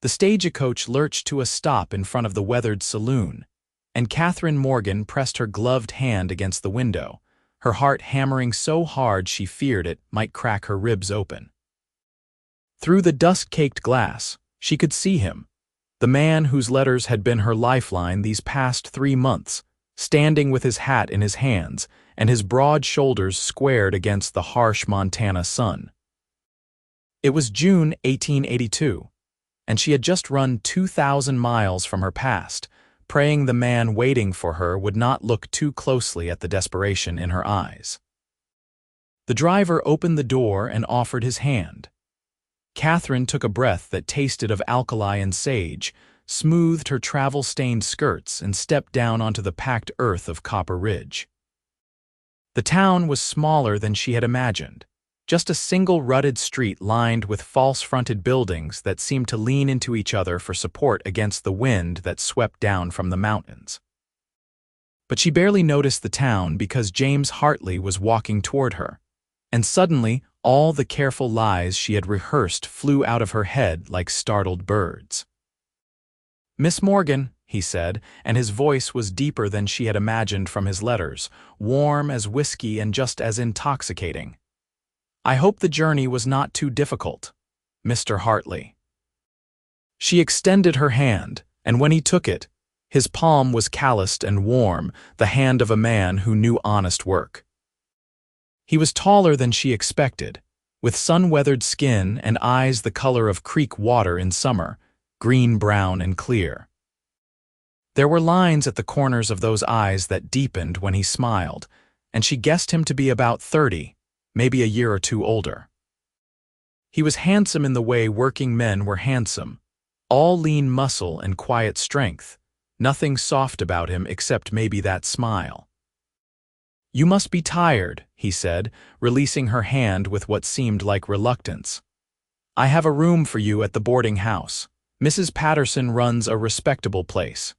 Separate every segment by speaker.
Speaker 1: The stagecoach lurched to a stop in front of the weathered saloon, and Catherine Morgan pressed her gloved hand against the window, her heart hammering so hard she feared it might crack her ribs open. Through the dust-caked glass, she could see him, the man whose letters had been her lifeline these past 3 months, standing with his hat in his hands and his broad shoulders squared against the harsh Montana sun. It was June 1882, and she had just run 2,000 miles from her past, praying the man waiting for her would not look too closely at the desperation in her eyes. The driver opened the door and offered his hand. Catherine took a breath that tasted of alkali and sage, smoothed her travel-stained skirts, and stepped down onto the packed earth of Copper Ridge. The town was smaller than she had imagined, just a single rutted street lined with false-fronted buildings that seemed to lean into each other for support against the wind that swept down from the mountains. But she barely noticed the town because James Hartley was walking toward her, and suddenly all the careful lies she had rehearsed flew out of her head like startled birds. "Miss Morgan," he said, and his voice was deeper than she had imagined from his letters, warm as whiskey and just as intoxicating. "I hope the journey was not too difficult, Mr. Hartley." She extended her hand, and when he took it, his palm was calloused and warm, the hand of a man who knew honest work. He was taller than she expected, with sun-weathered skin and eyes the color of creek water in summer, green-brown and clear. There were lines at the corners of those eyes that deepened when he smiled, and she guessed him to be about 30, maybe a year or two older. He was handsome in the way working men were handsome, all lean muscle and quiet strength, nothing soft about him except maybe that smile. "You must be tired," he said, releasing her hand with what seemed like reluctance. "I have a room for you at the boarding house. Mrs. Patterson runs a respectable place.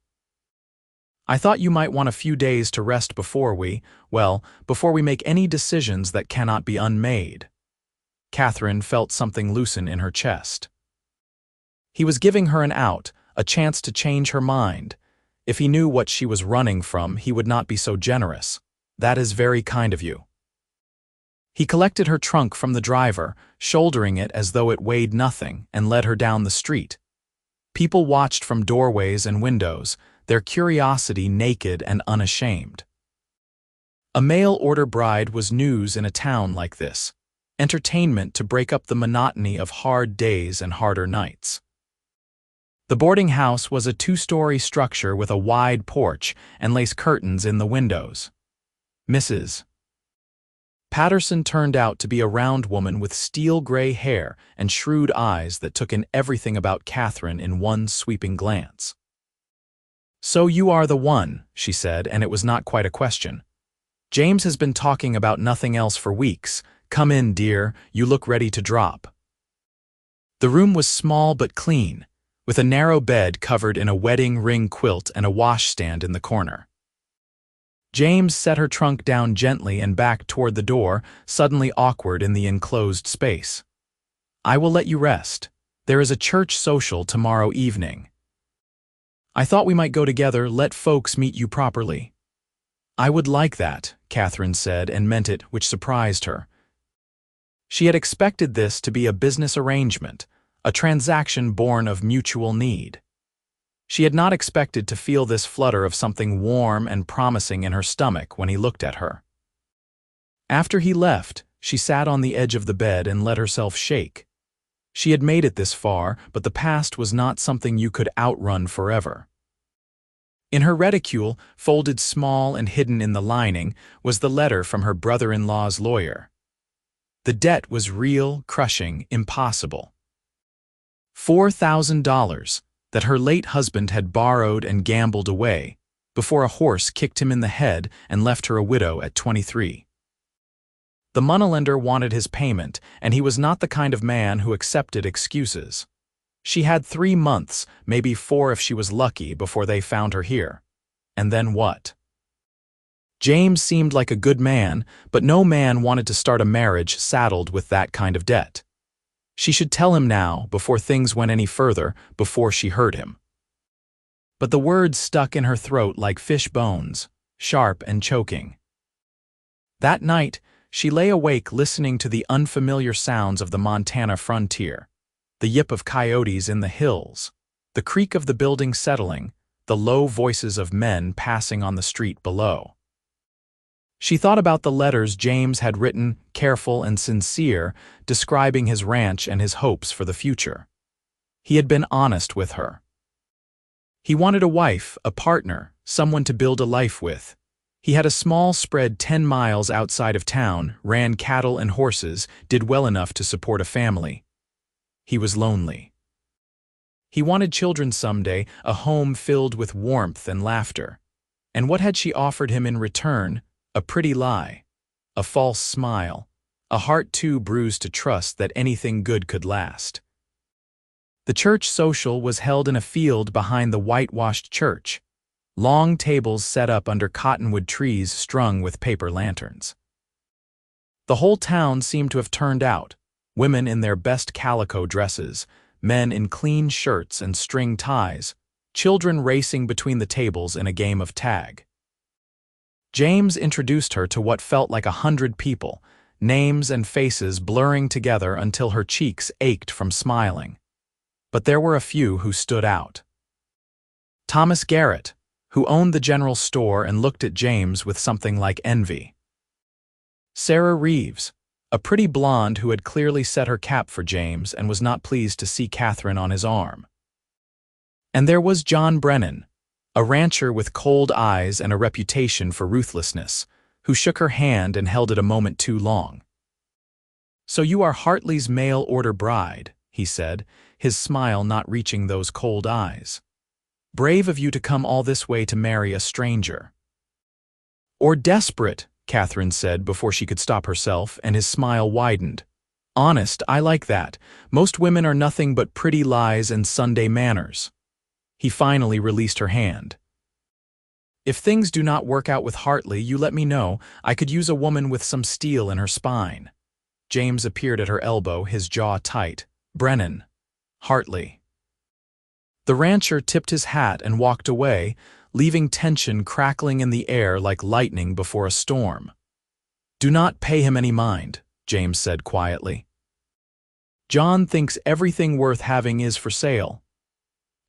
Speaker 1: I thought you might want a few days to rest before we make any decisions that cannot be unmade." Catherine felt something loosen in her chest. He was giving her an out, a chance to change her mind. If he knew what she was running from, he would not be so generous. "That is very kind of you." He collected her trunk from the driver, shouldering it as though it weighed nothing, and led her down the street. People watched from doorways and windows, their curiosity naked and unashamed. A mail-order bride was news in a town like this, entertainment to break up the monotony of hard days and harder nights. The boarding house was a 2-story structure with a wide porch and lace curtains in the windows. Mrs. Patterson turned out to be a round woman with steel-gray hair and shrewd eyes that took in everything about Catherine in one sweeping glance. "So you are the one," she said, and it was not quite a question. "James has been talking about nothing else for weeks. Come in, dear, you look ready to drop." The room was small but clean, with a narrow bed covered in a wedding ring quilt and a washstand in the corner. James set her trunk down gently and backed toward the door, suddenly awkward in the enclosed space. "I will let you rest. There is a church social tomorrow evening. I thought we might go together, let folks meet you properly." "I would like that," Catherine said, and meant it, which surprised her. She had expected this to be a business arrangement, a transaction born of mutual need. She had not expected to feel this flutter of something warm and promising in her stomach when he looked at her. After he left, she sat on the edge of the bed and let herself shake. She had made it this far, but the past was not something you could outrun forever. In her reticule, folded small and hidden in the lining, was the letter from her brother-in-law's lawyer. The debt was real, crushing, impossible. $4,000 that her late husband had borrowed and gambled away before a horse kicked him in the head and left her a widow at 23. The moneylender wanted his payment, and he was not the kind of man who accepted excuses. She had 3 months, maybe 4 if she was lucky, before they found her here. And then what? James seemed like a good man, but no man wanted to start a marriage saddled with that kind of debt. She should tell him now, before things went any further, before she hurt him. But the words stuck in her throat like fish bones, sharp and choking. That night, she lay awake listening to the unfamiliar sounds of the Montana frontier, the yip of coyotes in the hills, the creak of the building settling, the low voices of men passing on the street below. She thought about the letters James had written, careful and sincere, describing his ranch and his hopes for the future. He had been honest with her. He wanted a wife, a partner, someone to build a life with. He had a small spread 10 miles outside of town, ran cattle and horses, did well enough to support a family. He was lonely. He wanted children someday, a home filled with warmth and laughter. And what had she offered him in return? A pretty lie, a false smile, a heart too bruised to trust that anything good could last. The church social was held in a field behind the whitewashed church, long tables set up under cottonwood trees strung with paper lanterns. The whole town seemed to have turned out, women in their best calico dresses, men in clean shirts and string ties, children racing between the tables in a game of tag. James introduced her to what felt like 100 people, names and faces blurring together until her cheeks ached from smiling. But there were a few who stood out. Thomas Garrett, who owned the general store and looked at James with something like envy. Sarah Reeves, a pretty blonde who had clearly set her cap for James and was not pleased to see Catherine on his arm. And there was John Brennan, a rancher with cold eyes and a reputation for ruthlessness, who shook her hand and held it a moment too long. "So you are Hartley's mail-order bride," he said, his smile not reaching those cold eyes. "Brave of you to come all this way to marry a stranger." "Or desperate," Catherine said before she could stop herself, and his smile widened. "Honest, I like that. Most women are nothing but pretty lies and Sunday manners." He finally released her hand. "If things do not work out with Hartley, you let me know. I could use a woman with some steel in her spine." James appeared at her elbow, his jaw tight. "Brennan. Hartley." The rancher tipped his hat and walked away, leaving tension crackling in the air like lightning before a storm. "Do not pay him any mind," James said quietly. "John thinks everything worth having is for sale."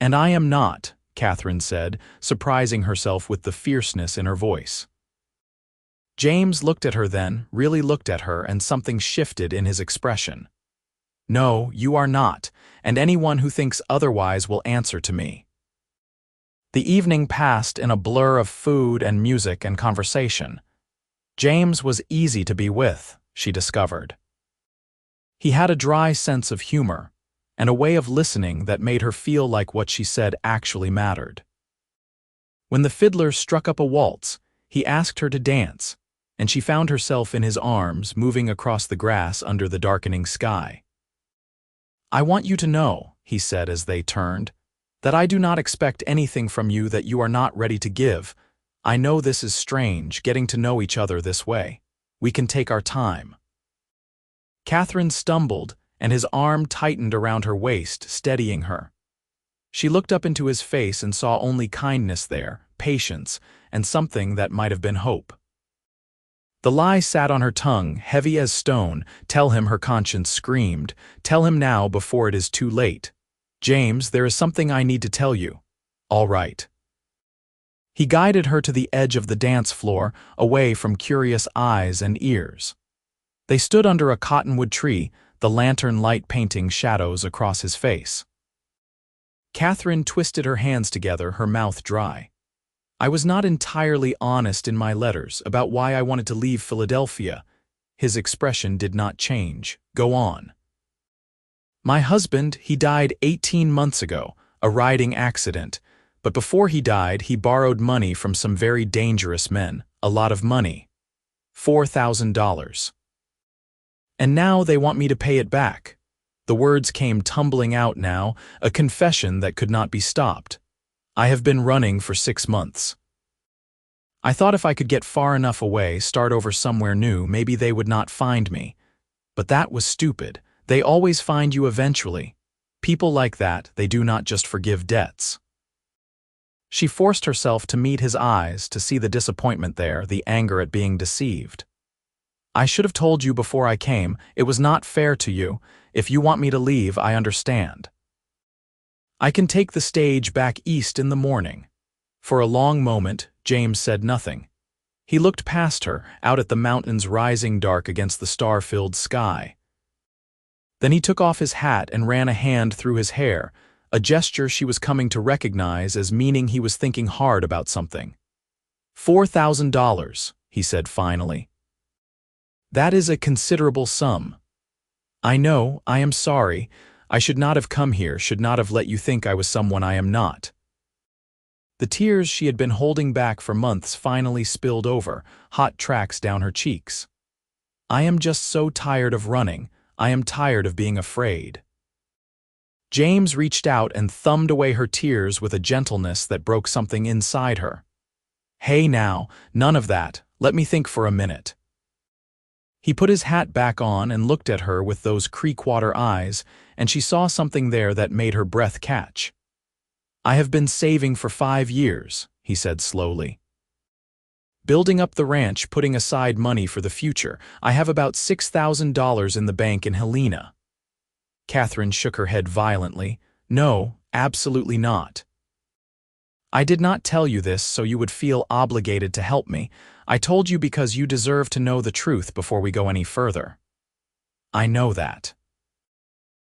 Speaker 1: "And I am not," Catherine said, surprising herself with the fierceness in her voice. James looked at her then, really looked at her, and something shifted in his expression. "No, you are not, and anyone who thinks otherwise will answer to me." The evening passed in a blur of food and music and conversation. James was easy to be with, she discovered. He had a dry sense of humor, and a way of listening that made her feel like what she said actually mattered. When the fiddler struck up a waltz, he asked her to dance, and she found herself in his arms, moving across the grass under the darkening sky. "I want you to know," he said as they turned, "that I do not expect anything from you that you are not ready to give. I know this is strange, getting to know each other this way. We can take our time." Catherine stumbled, and his arm tightened around her waist, steadying her. She looked up into his face and saw only kindness there, patience, and something that might have been hope. The lie sat on her tongue, heavy as stone. Tell him, her conscience screamed. Tell him now before it is too late. "James, there is something I need to tell you." "All right." He guided her to the edge of the dance floor, away from curious eyes and ears. They stood under a cottonwood tree, the lantern light painting shadows across his face. Catherine twisted her hands together, her mouth dry. "I was not entirely honest in my letters about why I wanted to leave Philadelphia." His expression did not change. "Go on." "My husband, he died 18 months ago, a riding accident. But before he died, he borrowed money from some very dangerous men, a lot of money. $4,000. And now they want me to pay it back." The words came tumbling out now, a confession that could not be stopped. "I have been running for 6 months. I thought if I could get far enough away, start over somewhere new, maybe they would not find me. But that was stupid. They always find you eventually. People like that, they do not just forgive debts. She forced herself to meet his eyes, to see the disappointment there, the anger at being deceived. I should have told you before I came. It was not fair to you. If you want me to leave, I understand. I can take the stage back east in the morning. For a long moment, James said nothing. He looked past her, out at the mountains rising dark against the star-filled sky. Then he took off his hat and ran a hand through his hair, a gesture she was coming to recognize as meaning he was thinking hard about something. $4,000, he said finally. That is a considerable sum. I know, I am sorry. I should not have come here, should not have let you think I was someone I am not. The tears she had been holding back for months finally spilled over, hot tracks down her cheeks. I am just so tired of running. I am tired of being afraid. James reached out and thumbed away her tears with a gentleness that broke something inside her. Hey now, none of that. Let me think for a minute. He put his hat back on and looked at her with those creekwater eyes, and she saw something there that made her breath catch. I have been saving for 5 years, he said slowly. Building up the ranch, putting aside money for the future. I have about $6,000 in the bank in Helena. Catherine shook her head violently. No, absolutely not. I did not tell you this so you would feel obligated to help me. I told you because you deserve to know the truth before we go any further. I know that.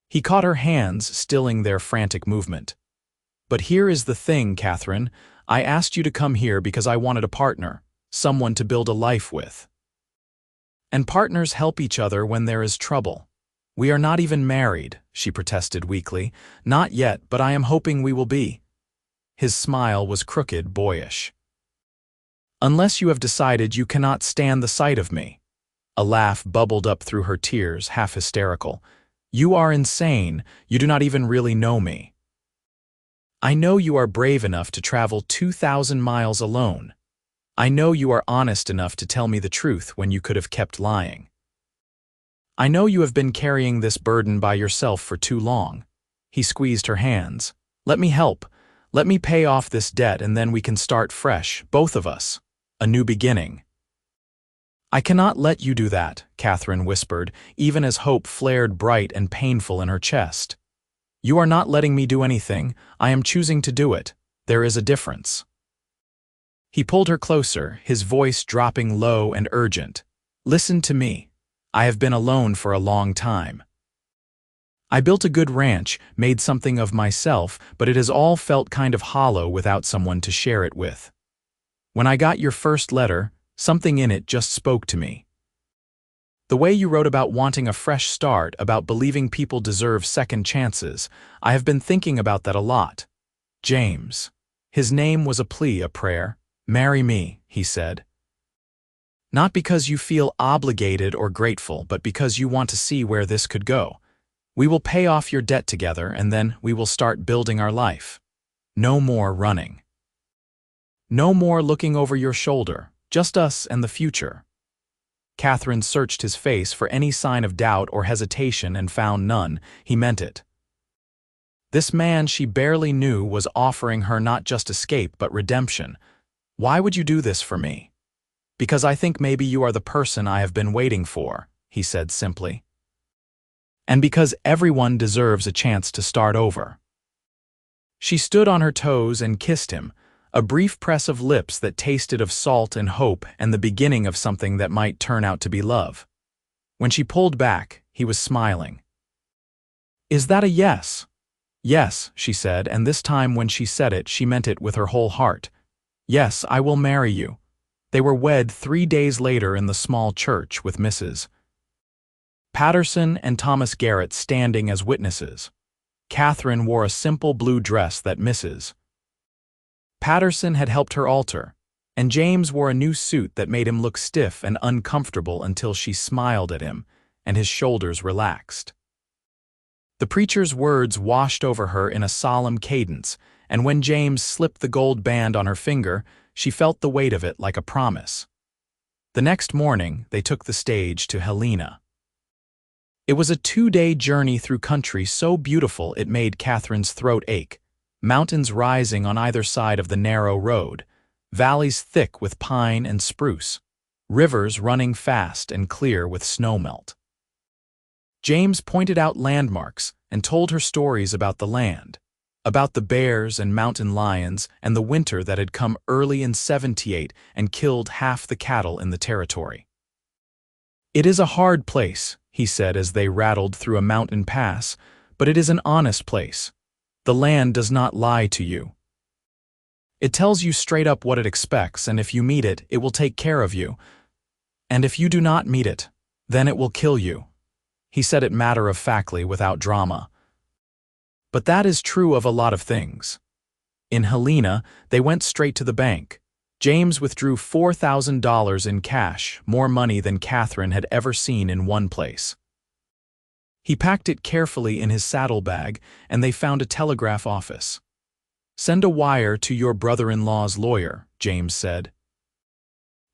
Speaker 1: He caught her hands, stilling their frantic movement. But here is the thing, Catherine. I asked you to come here because I wanted a partner, someone to build a life with. And partners help each other when there is trouble. We are not even married, she protested weakly. Not yet, but I am hoping we will be. His smile was crooked, boyish. Unless you have decided you cannot stand the sight of me. A laugh bubbled up through her tears, half hysterical. You are insane. You do not even really know me. I know you are brave enough to travel 2,000 miles alone. I know you are honest enough to tell me the truth when you could have kept lying. I know you have been carrying this burden by yourself for too long. He squeezed her hands. Let me help. Let me pay off this debt and then we can start fresh, both of us. A new beginning. I cannot let you do that, Catherine whispered, even as hope flared bright and painful in her chest. You are not letting me do anything. I am choosing to do it. There is a difference. He pulled her closer, his voice dropping low and urgent. Listen to me. I have been alone for a long time. I built a good ranch, made something of myself, but it has all felt kind of hollow without someone to share it with. When I got your first letter, something in it just spoke to me. The way you wrote about wanting a fresh start, about believing people deserve second chances, I have been thinking about that a lot. James. His name was a plea, a prayer. Marry me, he said. Not because you feel obligated or grateful, but because you want to see where this could go. We will pay off your debt together, and then we will start building our life. No more running. No more looking over your shoulder, just us and the future. Catherine searched his face for any sign of doubt or hesitation and found none. He meant it. This man she barely knew was offering her not just escape but redemption. Why would you do this for me? Because I think maybe you are the person I have been waiting for, he said simply. And because everyone deserves a chance to start over. She stood on her toes and kissed him, a brief press of lips that tasted of salt and hope and the beginning of something that might turn out to be love. When she pulled back, he was smiling. Is that a yes? Yes, she said, and this time when she said it, she meant it with her whole heart. Yes, I will marry you. They were wed 3 days later in the small church with Mrs. Patterson and Thomas Garrett standing as witnesses. Catherine wore a simple blue dress that Mrs. Patterson had helped her alter, and James wore a new suit that made him look stiff and uncomfortable until she smiled at him, and his shoulders relaxed. The preacher's words washed over her in a solemn cadence, and when James slipped the gold band on her finger, she felt the weight of it like a promise. The next morning, they took the stage to Helena. It was a 2-day journey through country so beautiful it made Catherine's throat ache, mountains rising on either side of the narrow road, valleys thick with pine and spruce, rivers running fast and clear with snowmelt. James pointed out landmarks and told her stories about the land, about the bears and mountain lions and the winter that had come early in '78 and killed half the cattle in the territory. "It is a hard place," he said as they rattled through a mountain pass, "but it is an honest place. The land does not lie to you. It tells you straight up what it expects, and if you meet it, it will take care of you. And if you do not meet it, then it will kill you." He said it matter-of-factly without drama. But that is true of a lot of things. In Helena, they went straight to the bank. James withdrew $4,000 in cash, more money than Catherine had ever seen in one place. He packed it carefully in his saddlebag, and they found a telegraph office. "Send a wire to your brother-in-law's lawyer," James said.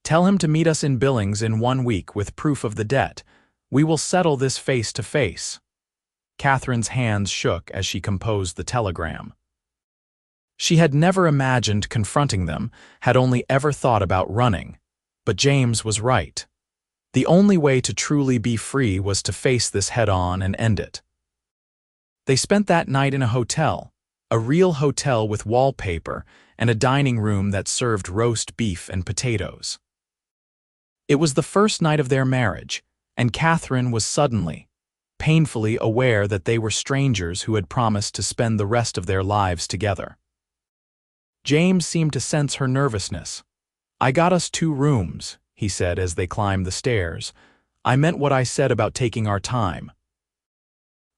Speaker 1: "Tell him to meet us in Billings in 1 week with proof of the debt. We will settle this face to face." Catherine's hands shook as she composed the telegram. She had never imagined confronting them, had only ever thought about running. But James was right. The only way to truly be free was to face this head-on and end it. They spent that night in a hotel, a real hotel with wallpaper and a dining room that served roast beef and potatoes. It was the first night of their marriage, and Catherine was suddenly, painfully aware that they were strangers who had promised to spend the rest of their lives together. James seemed to sense her nervousness. "I got us 2 rooms," he said as they climbed the stairs. "I meant what I said about taking our time."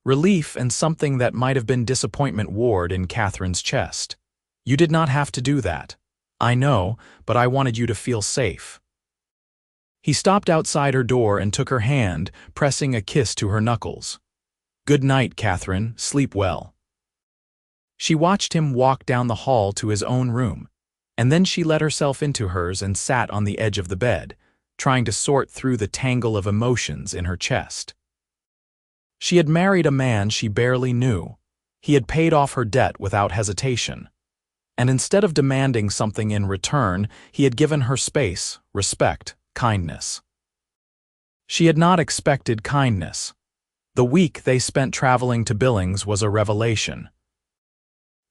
Speaker 1: Relief and something that might have been disappointment warred in Catherine's chest. "You did not have to do that. I know, but I wanted you to feel safe." He stopped outside her door and took her hand, pressing a kiss to her knuckles. "Good night, Catherine. Sleep well." She watched him walk down the hall to his own room, and then she let herself into hers and sat on the edge of the bed, trying to sort through the tangle of emotions in her chest. She had married a man she barely knew. He had paid off her debt without hesitation. And instead of demanding something in return, he had given her space, respect, kindness. She had not expected kindness. The week they spent traveling to Billings was a revelation.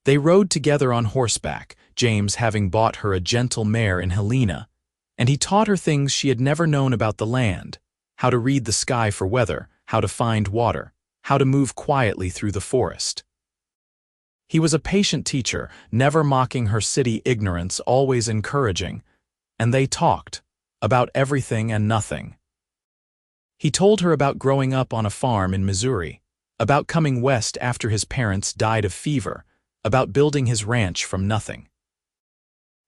Speaker 1: They rode together on horseback, James having bought her a gentle mare in Helena, and he taught her things she had never known about the land: how to read the sky for weather, how to find water, how to move quietly through the forest. He was a patient teacher, never mocking her city ignorance, always encouraging, and they talked about everything and nothing. He told her about growing up on a farm in Missouri, about coming west after his parents died of fever, about building his ranch from nothing.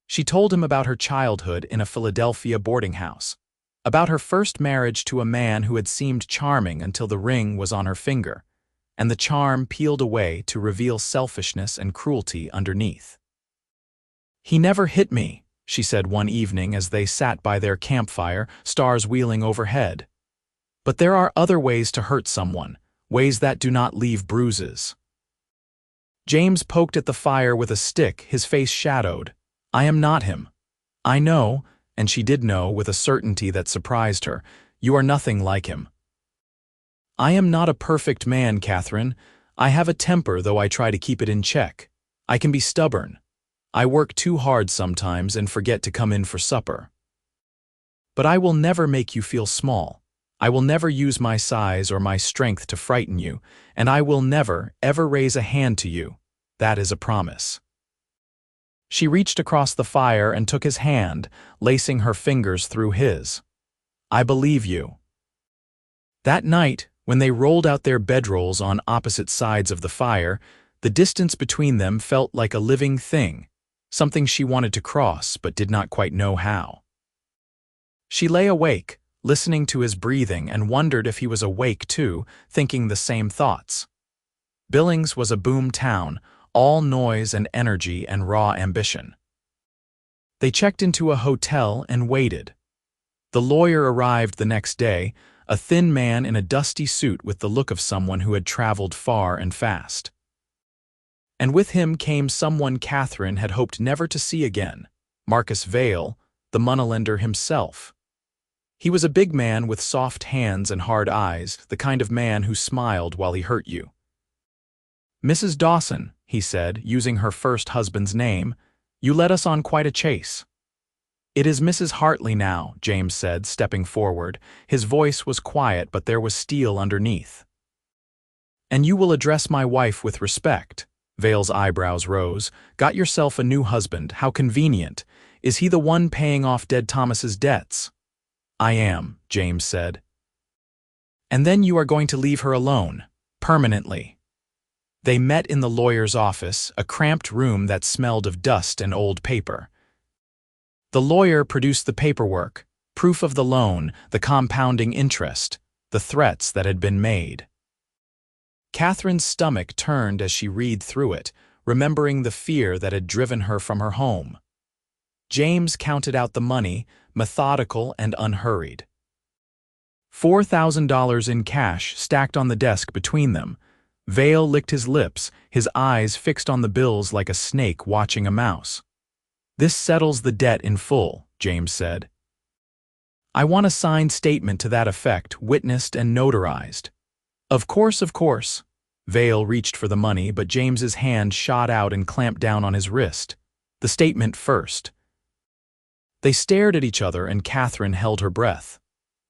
Speaker 1: She told him about her childhood in a Philadelphia boarding house, about her first marriage to a man who had seemed charming until the ring was on her finger, and the charm peeled away to reveal selfishness and cruelty underneath. "He never hit me," she said one evening as they sat by their campfire, stars wheeling overhead. "But there are other ways to hurt someone, ways that do not leave bruises." James poked at the fire with a stick, his face shadowed. "I am not him. I know," and she did know with a certainty that surprised her, "you are nothing like him." "I am not a perfect man, Catherine. I have a temper, though I try to keep it in check. I can be stubborn. I work too hard sometimes and forget to come in for supper. But I will never make you feel small. I will never use my size or my strength to frighten you, and I will never, ever raise a hand to you. That is a promise." She reached across the fire and took his hand, lacing her fingers through his. "I believe you." That night, when they rolled out their bedrolls on opposite sides of the fire, the distance between them felt like a living thing, something she wanted to cross but did not quite know how. She lay awake, listening to his breathing, and wondered if he was awake too, thinking the same thoughts. Billings was a boom town, all noise and energy and raw ambition. They checked into a hotel and waited. The lawyer arrived the next day, a thin man in a dusty suit with the look of someone who had traveled far and fast. And with him came someone Catherine had hoped never to see again, Marcus Vale, the moneylender himself. He was a big man with soft hands and hard eyes, the kind of man who smiled while he hurt you. "Mrs. Dawson," he said, using her first husband's name, "you led us on quite a chase." "It is Mrs. Hartley now," James said, stepping forward. His voice was quiet, but there was steel underneath. "And you will address my wife with respect." Vale's eyebrows rose. "Got yourself a new husband. How convenient. Is he the one paying off dead Thomas's debts?" "I am," James said. "And then you are going to leave her alone, permanently." They met in the lawyer's office, a cramped room that smelled of dust and old paper. The lawyer produced the paperwork, proof of the loan, the compounding interest, the threats that had been made. Catherine's stomach turned as she read through it, remembering the fear that had driven her from her home. James counted out the money, methodical and unhurried. $4,000 in cash stacked on the desk between them. Vale licked his lips, his eyes fixed on the bills like a snake watching a mouse. "This settles the debt in full," James said. "I want a signed statement to that effect, witnessed and notarized." Of course." Vale reached for the money, but James's hand shot out and clamped down on his wrist. "The statement first." They stared at each other and Catherine held her breath.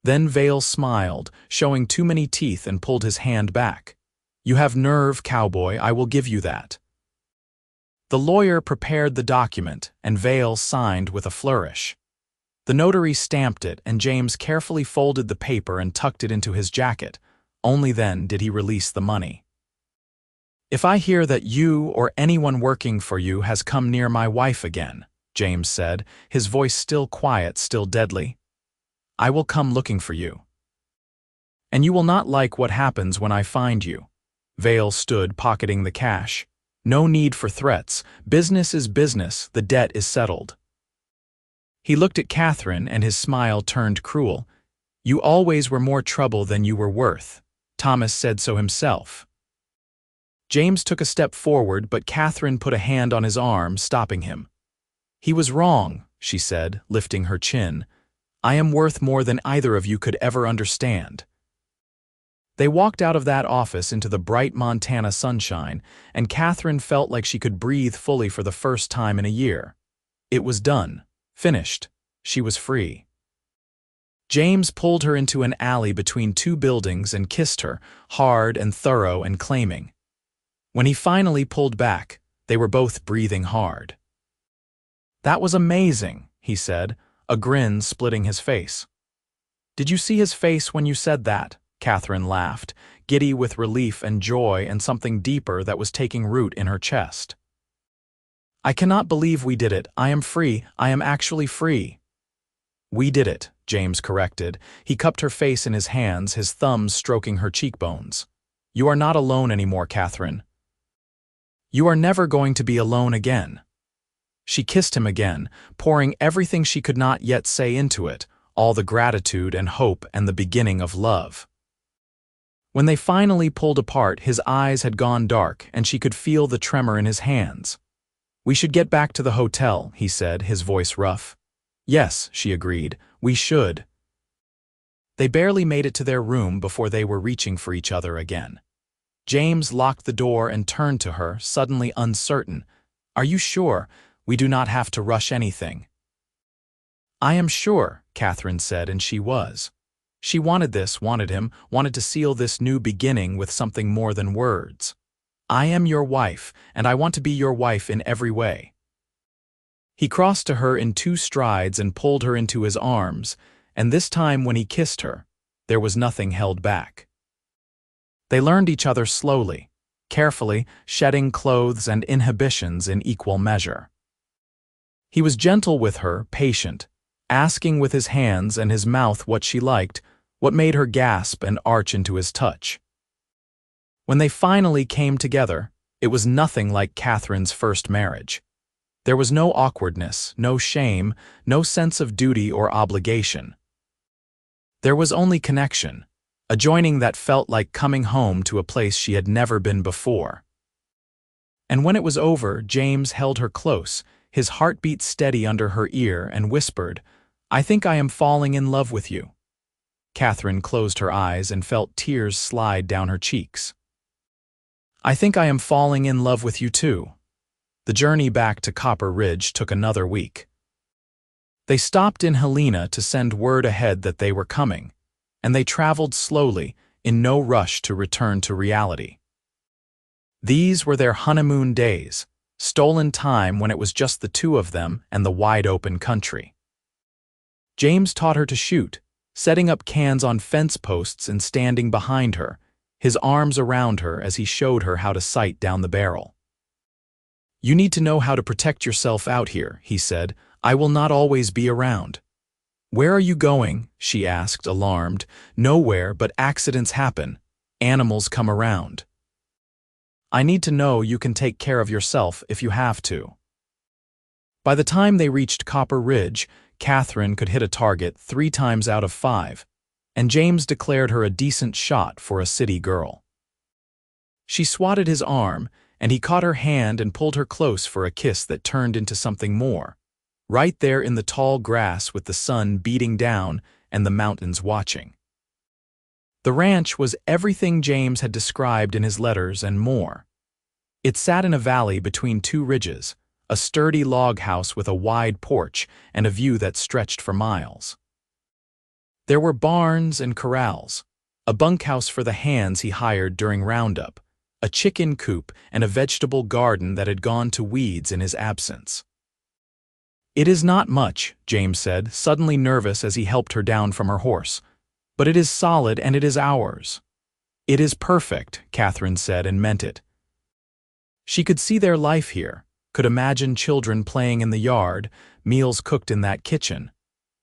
Speaker 1: Then Vale smiled, showing too many teeth, and pulled his hand back. "You have nerve, Cowboy, I will give you that." The lawyer prepared the document, and Vale signed with a flourish. The notary stamped it, and James carefully folded the paper and tucked it into his jacket. Only then did he release the money. "If I hear that you or anyone working for you has come near my wife again," James said, his voice still quiet, still deadly, "I will come looking for you. And you will not like what happens when I find you." Vale stood, pocketing the cash. "No need for threats. Business is business. The debt is settled." He looked at Catherine, and his smile turned cruel. "You always were more trouble than you were worth. Thomas said so himself." James took a step forward, but Catherine put a hand on his arm, stopping him. "He was wrong," she said, lifting her chin. "I am worth more than either of you could ever understand." They walked out of that office into the bright Montana sunshine, and Catherine felt like she could breathe fully for the first time in a year. It was done. Finished. She was free. James pulled her into an alley between two buildings and kissed her, hard and thorough and claiming. When he finally pulled back, they were both breathing hard. "That was amazing," he said, a grin splitting his face. "Did you see his face when you said that?" Catherine laughed, giddy with relief and joy and something deeper that was taking root in her chest. "I cannot believe we did it. I am free. I am actually free." "We did it," James corrected. He cupped her face in his hands, his thumbs stroking her cheekbones. "You are not alone anymore, Catherine. You are never going to be alone again." She kissed him again, pouring everything she could not yet say into it, all the gratitude and hope and the beginning of love. When they finally pulled apart, his eyes had gone dark, and she could feel the tremor in his hands. "We should get back to the hotel," he said, his voice rough. "Yes," she agreed, "we should." They barely made it to their room before they were reaching for each other again. James locked the door and turned to her, suddenly uncertain. "Are you sure? We do not have to rush anything." "I am sure," Catherine said, and she was. She wanted this, wanted him, wanted to seal this new beginning with something more than words. "I am your wife, and I want to be your wife in every way." He crossed to her in 2 strides and pulled her into his arms, and this time when he kissed her, there was nothing held back. They learned each other slowly, carefully, shedding clothes and inhibitions in equal measure. He was gentle with her, patient, asking with his hands and his mouth what she liked, what made her gasp and arch into his touch. When they finally came together, it was nothing like Catherine's first marriage. There was no awkwardness, no shame, no sense of duty or obligation. There was only connection, a joining that felt like coming home to a place she had never been before. And when it was over, James held her close, his heartbeat steady under her ear, and whispered, "I think I am falling in love with you." Catherine closed her eyes and felt tears slide down her cheeks. "I think I am falling in love with you too." The journey back to Copper Ridge took another week. They stopped in Helena to send word ahead that they were coming, and they traveled slowly, in no rush to return to reality. These were their honeymoon days, stolen time when it was just the two of them and the wide-open country. James taught her to shoot, setting up cans on fence posts and standing behind her, his arms around her as he showed her how to sight down the barrel. "You need to know how to protect yourself out here," he said. "I will not always be around." "Where are you going?" she asked, alarmed. "Nowhere, but accidents happen. Animals come around. I need to know you can take care of yourself if you have to." By the time they reached Copper Ridge, Catherine could hit a target 3 times out of 5, and James declared her a decent shot for a city girl. She swatted his arm, and he caught her hand and pulled her close for a kiss that turned into something more, right there in the tall grass with the sun beating down and the mountains watching. The ranch was everything James had described in his letters and more. It sat in a valley between 2 ridges, a sturdy log house with a wide porch and a view that stretched for miles. There were barns and corrals, a bunkhouse for the hands he hired during roundup, a chicken coop, and a vegetable garden that had gone to weeds in his absence. "It is not much," James said, suddenly nervous as he helped her down from her horse, "but it is solid and it is ours." "It is perfect," Catherine said, and meant it. She could see their life here, could imagine children playing in the yard, meals cooked in that kitchen,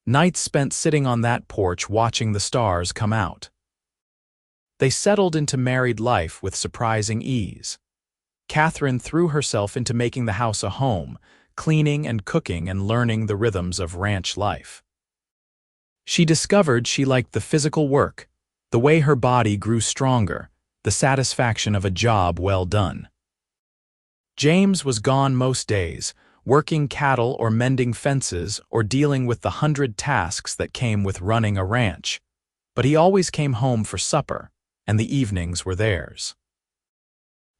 Speaker 1: nights spent sitting on that porch watching the stars come out. They settled into married life with surprising ease. Catherine threw herself into making the house a home, cleaning and cooking and learning the rhythms of ranch life. She discovered she liked the physical work, the way her body grew stronger, the satisfaction of a job well done. James was gone most days, working cattle or mending fences or dealing with the 100 tasks that came with running a ranch, but he always came home for supper, and the evenings were theirs.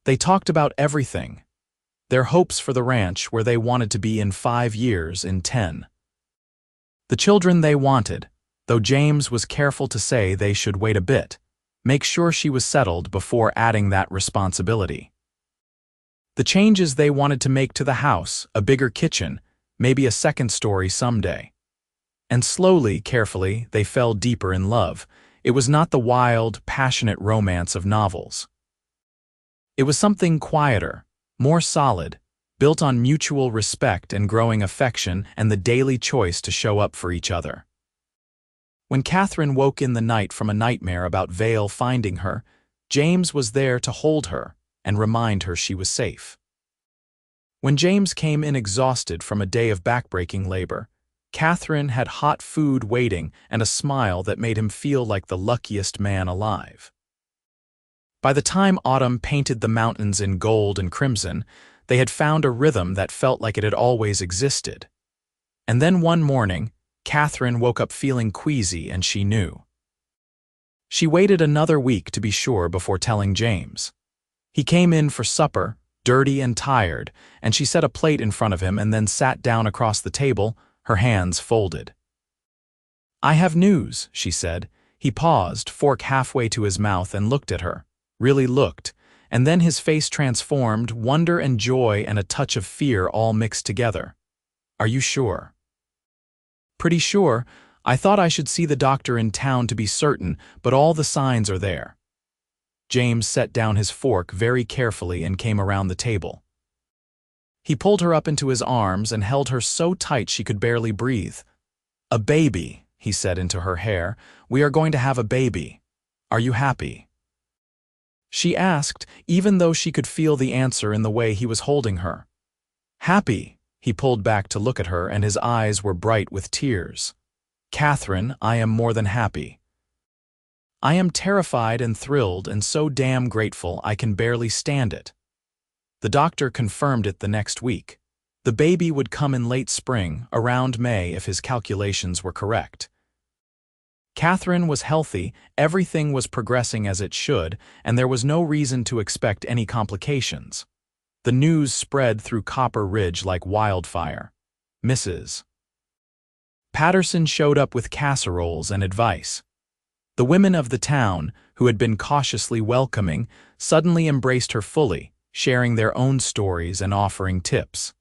Speaker 1: They talked about everything, their hopes for the ranch, where they wanted to be in 5 years, in 10. The children they wanted, though James was careful to say they should wait a bit, make sure she was settled before adding that responsibility. The changes they wanted to make to the house, a bigger kitchen, maybe a second story someday. And slowly, carefully, they fell deeper in love. It was not the wild, passionate romance of novels. It was something quieter, more solid, built on mutual respect and growing affection and the daily choice to show up for each other. When Catherine woke in the night from a nightmare about Vale finding her, James was there to hold her and remind her she was safe. When James came in exhausted from a day of backbreaking labor, Catherine had hot food waiting and a smile that made him feel like the luckiest man alive. By the time autumn painted the mountains in gold and crimson, they had found a rhythm that felt like it had always existed. And then one morning, Catherine woke up feeling queasy, and she knew. She waited another week to be sure before telling James. He came in for supper, dirty and tired, and she set a plate in front of him and then sat down across the table, her hands folded. "I have news," she said. He paused, fork halfway to his mouth, and looked at her, really looked, and then his face transformed, wonder and joy and a touch of fear all mixed together. "Are you sure?" "Pretty sure. I thought I should see the doctor in town to be certain, but all the signs are there." James set down his fork very carefully and came around the table. He pulled her up into his arms and held her so tight she could barely breathe. "A baby," he said into her hair. "We are going to have a baby. Are you happy?" She asked, even though she could feel the answer in the way he was holding her. "Happy?" He pulled back to look at her, and his eyes were bright with tears. "Catherine, I am more than happy. I am terrified and thrilled and so damn grateful I can barely stand it. The doctor confirmed it the next week. The baby would come in late spring, around May if his calculations were correct. Catherine was healthy, everything was progressing as it should, and there was no reason to expect any complications. The news spread through Copper Ridge like wildfire. Mrs. Patterson showed up with casseroles and advice. The women of the town, who had been cautiously welcoming, suddenly embraced her fully, sharing their own stories and offering tips.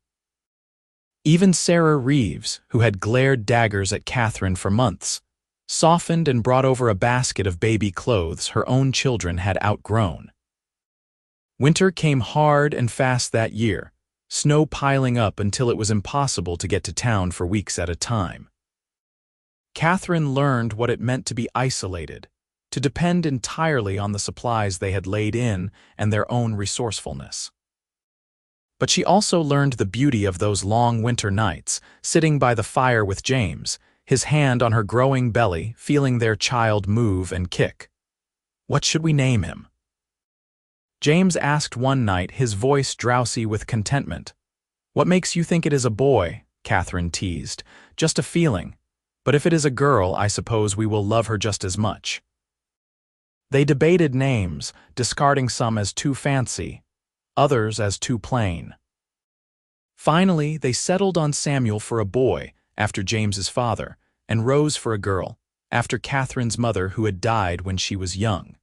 Speaker 1: Even Sarah Reeves, who had glared daggers at Catherine for months, softened and brought over a basket of baby clothes her own children had outgrown. Winter came hard and fast that year, snow piling up until it was impossible to get to town for weeks at a time. Catherine learned what it meant to be isolated, to depend entirely on the supplies they had laid in and their own resourcefulness. But she also learned the beauty of those long winter nights, sitting by the fire with James, his hand on her growing belly, feeling their child move and kick. "What should we name him?" James asked one night, his voice drowsy with contentment. "What makes you think it is a boy?" Catherine teased. "Just a feeling. But if it is a girl, I suppose we will love her just as much." They debated names, discarding some as too fancy, others as too plain. Finally, they settled on Samuel for a boy, after James's father, and Rose for a girl, after Catherine's mother who had died when she was young.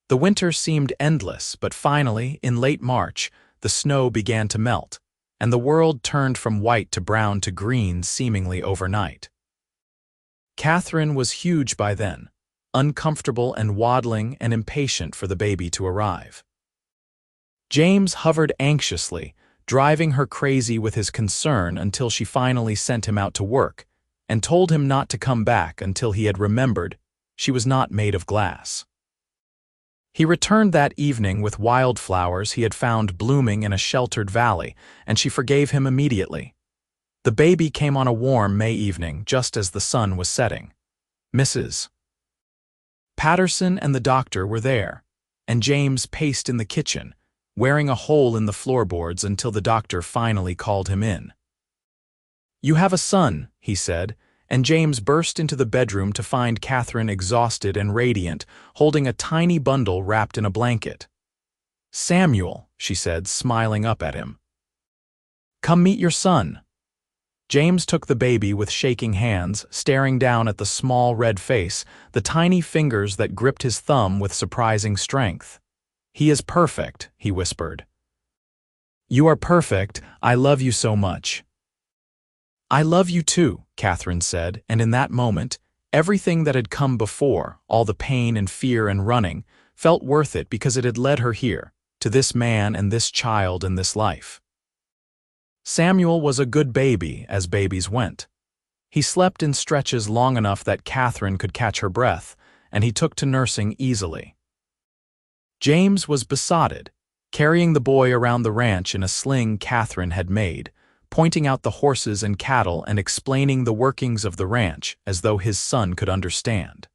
Speaker 1: The winter seemed endless, but finally, in late March, the snow began to melt, and the world turned from white to brown to green seemingly overnight. Catherine was huge by then, uncomfortable and waddling and impatient for the baby to arrive. James hovered anxiously, driving her crazy with his concern until she finally sent him out to work and told him not to come back until he had remembered she was not made of glass. He returned that evening with wildflowers he had found blooming in a sheltered valley, and she forgave him immediately. The baby came on a warm May evening, just as the sun was setting. Mrs. Patterson and the doctor were there, and James paced in the kitchen, wearing a hole in the floorboards until the doctor finally called him in. "You have a son," he said, and James burst into the bedroom to find Catherine exhausted and radiant, holding a tiny bundle wrapped in a blanket. "Samuel," she said, smiling up at him. "Come meet your son." James took the baby with shaking hands, staring down at the small red face, the tiny fingers that gripped his thumb with surprising strength. "He is perfect," he whispered. "You are perfect. I love you so much." "I love you too," Catherine said, and in that moment, everything that had come before, all the pain and fear and running, felt worth it because it had led her here, to this man and this child and this life. Samuel was a good baby, as babies went. He slept in stretches long enough that Catherine could catch her breath, and he took to nursing easily. James was besotted, carrying the boy around the ranch in a sling Catherine had made, pointing out the horses and cattle and explaining the workings of the ranch as though his son could understand.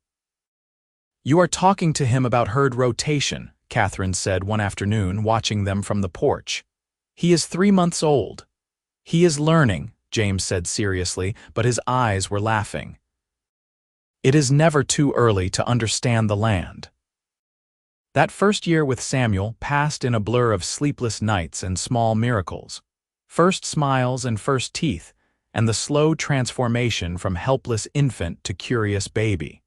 Speaker 1: "You are talking to him about herd rotation," Catherine said one afternoon, watching them from the porch. "He is 3 months old." "He is learning," James said seriously, but his eyes were laughing. "It is never too early to understand the land." That first year with Samuel passed in a blur of sleepless nights and small miracles, first smiles and first teeth, and the slow transformation from helpless infant to curious baby.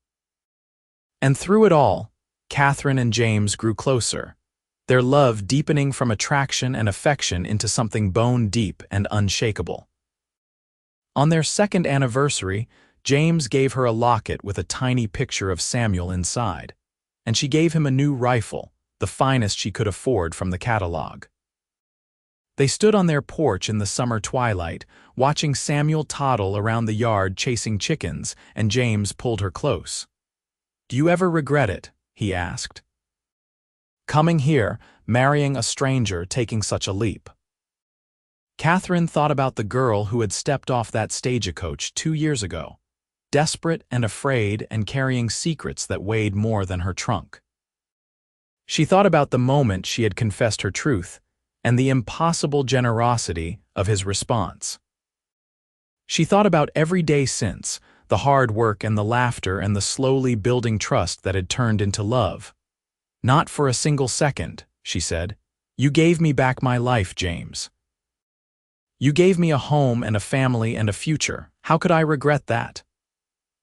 Speaker 1: And through it all, Catherine and James grew closer, their love deepening from attraction and affection into something bone-deep and unshakable. On their second anniversary, James gave her a locket with a tiny picture of Samuel inside, and she gave him a new rifle, the finest she could afford from the catalog. They stood on their porch in the summer twilight, watching Samuel toddle around the yard chasing chickens, and James pulled her close. "Do you ever regret it?" he asked. "Coming here, marrying a stranger, taking such a leap." Catherine thought about the girl who had stepped off that stagecoach 2 years ago, desperate and afraid and carrying secrets that weighed more than her trunk. She thought about the moment she had confessed her truth and the impossible generosity of his response. She thought about every day since, the hard work and the laughter and the slowly building trust that had turned into love. "Not for a single second," she said. "You gave me back my life, James. You gave me a home and a family and a future. How could I regret that?"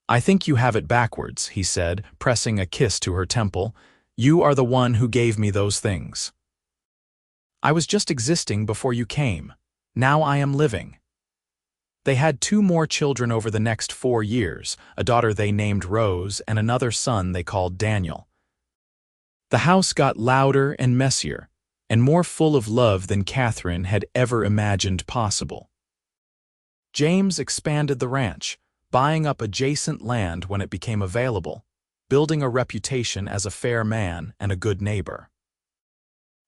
Speaker 1: "I think you have it backwards," he said, pressing a kiss to her temple. "You are the one who gave me those things. I was just existing before you came. Now I am living." They had 2 more children over the next 4 years, a daughter they named Rose and another son they called Daniel. The house got louder and messier, and more full of love than Catherine had ever imagined possible. James expanded the ranch, buying up adjacent land when it became available, building a reputation as a fair man and a good neighbor.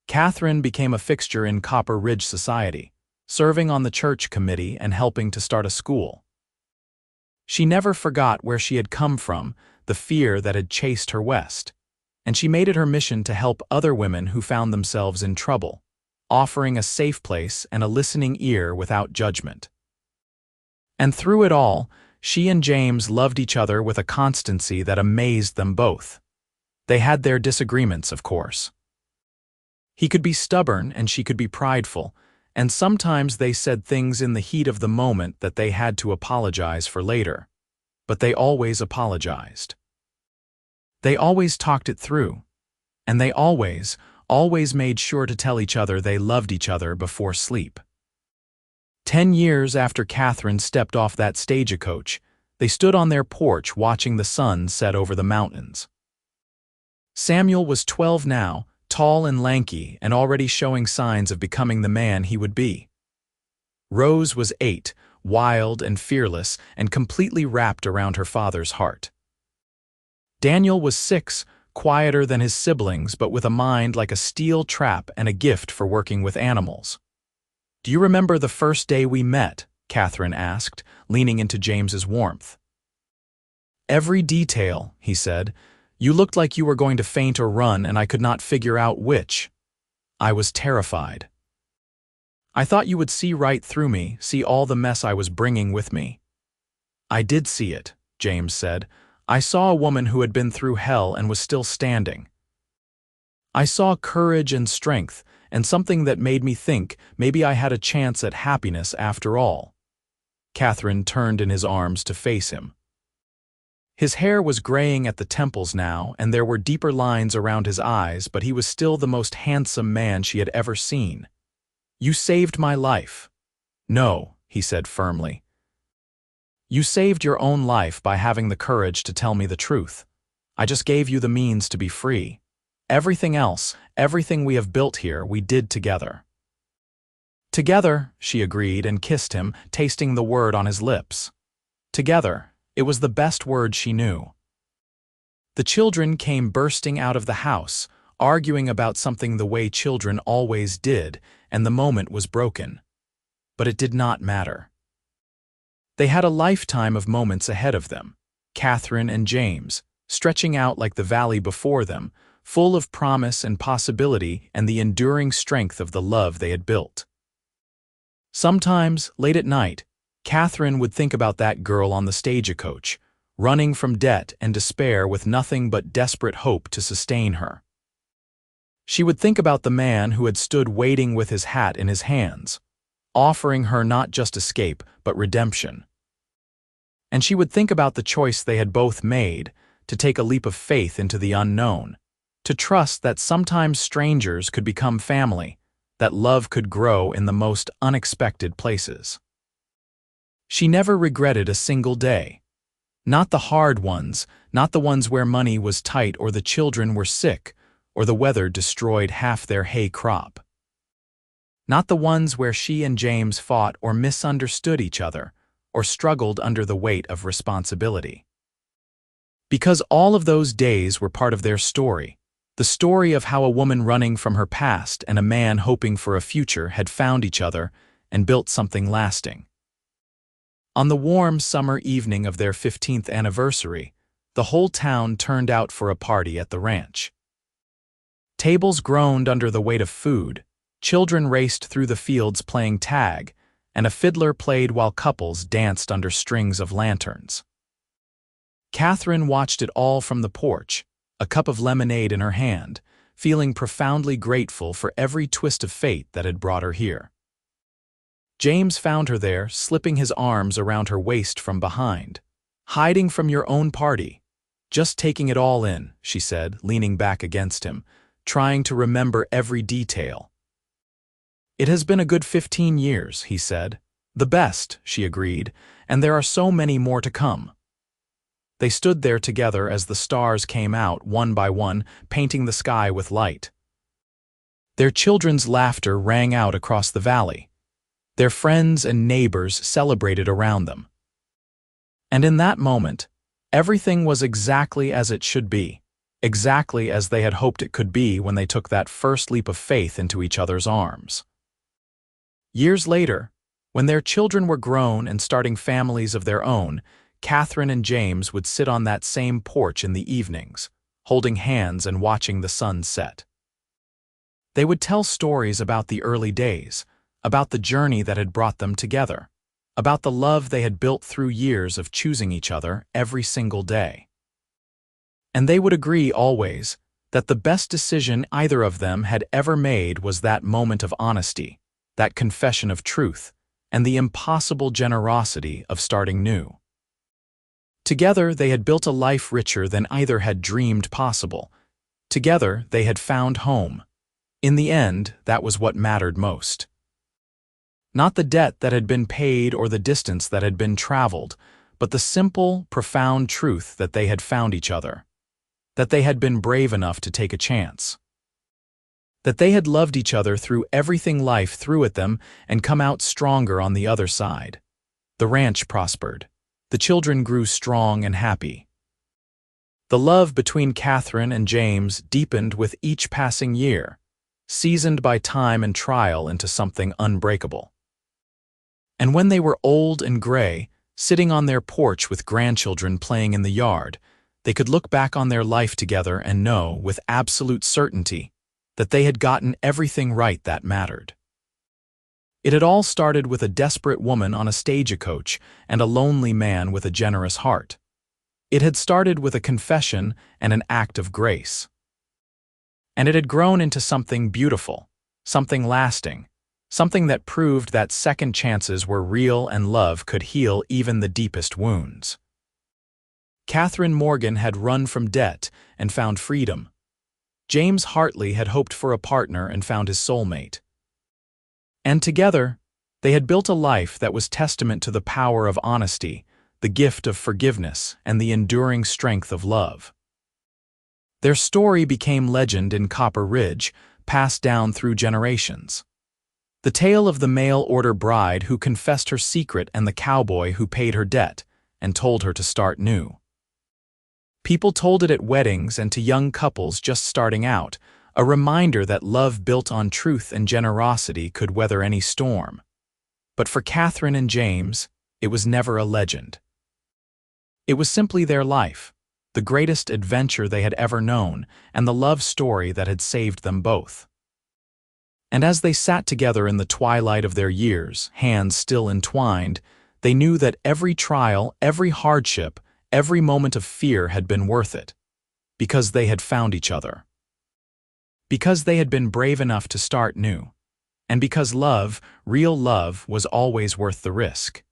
Speaker 1: Catherine became a fixture in Copper Ridge society, serving on the church committee and helping to start a school. She never forgot where she had come from, the fear that had chased her west, and she made it her mission to help other women who found themselves in trouble, offering a safe place and a listening ear without judgment. And through it all, she and James loved each other with a constancy that amazed them both. They had their disagreements, of course. He could be stubborn and she could be prideful, and sometimes they said things in the heat of the moment that they had to apologize for later. But they always apologized. They always talked it through, and they always made sure to tell each other they loved each other before sleep. 10 years after Catherine stepped off that stagecoach, they stood on their porch watching the sun set over the mountains. Samuel was 12 now, tall and lanky and already showing signs of becoming the man he would be. Rose was 8, wild and fearless and completely wrapped around her father's heart. Daniel was 6, quieter than his siblings but with a mind like a steel trap and a gift for working with animals. "Do you remember the first day we met?" Catherine asked, leaning into James's warmth. "Every detail," he said. "You looked like you were going to faint or run and I could not figure out which. I was terrified. I thought you would see right through me, see all the mess I was bringing with me." "I did see it," James said. "I saw a woman who had been through hell and was still standing. I saw courage and strength, and something that made me think maybe I had a chance at happiness after all." Catherine turned in his arms to face him. His hair was graying at the temples now, and there were deeper lines around his eyes, but he was still the most handsome man she had ever seen. "You saved my life." "No," he said firmly. "You saved your own life by having the courage to tell me the truth. I just gave you the means to be free. Everything else, everything we have built here, we did together." "Together," she agreed and kissed him, tasting the word on his lips. Together. It was the best word she knew. The children came bursting out of the house, arguing about something the way children always did, and the moment was broken. But it did not matter. They had a lifetime of moments ahead of them, Catherine and James, stretching out like the valley before them, full of promise and possibility and the enduring strength of the love they had built. Sometimes, late at night, Catherine would think about that girl on the stagecoach, running from debt and despair with nothing but desperate hope to sustain her. She would think about the man who had stood waiting with his hat in his hands, offering her not just escape but redemption. And she would think about the choice they had both made, to take a leap of faith into the unknown, to trust that sometimes strangers could become family, that love could grow in the most unexpected places. She never regretted a single day. Not the hard ones, not the ones where money was tight or the children were sick or the weather destroyed half their hay crop. Not the ones where she and James fought or misunderstood each other or struggled under the weight of responsibility. Because all of those days were part of their story, the story of how a woman running from her past and a man hoping for a future had found each other and built something lasting. On the warm summer evening of their 15th anniversary, the whole town turned out for a party at the ranch. Tables groaned under the weight of food, children raced through the fields playing tag, and a fiddler played while couples danced under strings of lanterns. Catherine watched it all from the porch, a cup of lemonade in her hand, feeling profoundly grateful for every twist of fate that had brought her here. James found her there, slipping his arms around her waist from behind. "Hiding from your own party. Just taking it all in," she said, leaning back against him, trying to remember every detail. "It has been a good 15 years, he said. "The best," she agreed, "and there are so many more to come." They stood there together as the stars came out one by one, painting the sky with light. Their children's laughter rang out across the valley. Their friends and neighbors celebrated around them. And in that moment, everything was exactly as it should be, exactly as they had hoped it could be when they took that first leap of faith into each other's arms. Years later, when their children were grown and starting families of their own, Catherine and James would sit on that same porch in the evenings, holding hands and watching the sun set. They would tell stories about the early days, about the journey that had brought them together, about the love they had built through years of choosing each other every single day. And they would agree always that the best decision either of them had ever made was that moment of honesty, that confession of truth, and the impossible generosity of starting new. Together, they had built a life richer than either had dreamed possible. Together, they had found home. In the end, that was what mattered most. Not the debt that had been paid or the distance that had been traveled, but the simple, profound truth that they had found each other. That they had been brave enough to take a chance. That they had loved each other through everything life threw at them and come out stronger on the other side. The ranch prospered. The children grew strong and happy. The love between Catherine and James deepened with each passing year, seasoned by time and trial into something unbreakable. And when they were old and gray, sitting on their porch with grandchildren playing in the yard, they could look back on their life together and know with absolute certainty that they had gotten everything right that mattered. It had all started with a desperate woman on a stagecoach and a lonely man with a generous heart. It had started with a confession and an act of grace. And it had grown into something beautiful, something lasting, something that proved that second chances were real and love could heal even the deepest wounds. Catherine Morgan had run from debt and found freedom. James Hartley had hoped for a partner and found his soulmate. And together, they had built a life that was testament to the power of honesty, the gift of forgiveness, and the enduring strength of love. Their story became legend in Copper Ridge, passed down through generations. The tale of the mail-order bride who confessed her secret and the cowboy who paid her debt and told her to start new. People told it at weddings and to young couples just starting out, a reminder that love built on truth and generosity could weather any storm. But for Catherine and James, it was never a legend. It was simply their life, the greatest adventure they had ever known, and the love story that had saved them both. And as they sat together in the twilight of their years, hands still entwined, they knew that every trial, every hardship, every moment of fear had been worth it, because they had found each other. Because they had been brave enough to start new, and because love, real love, was always worth the risk.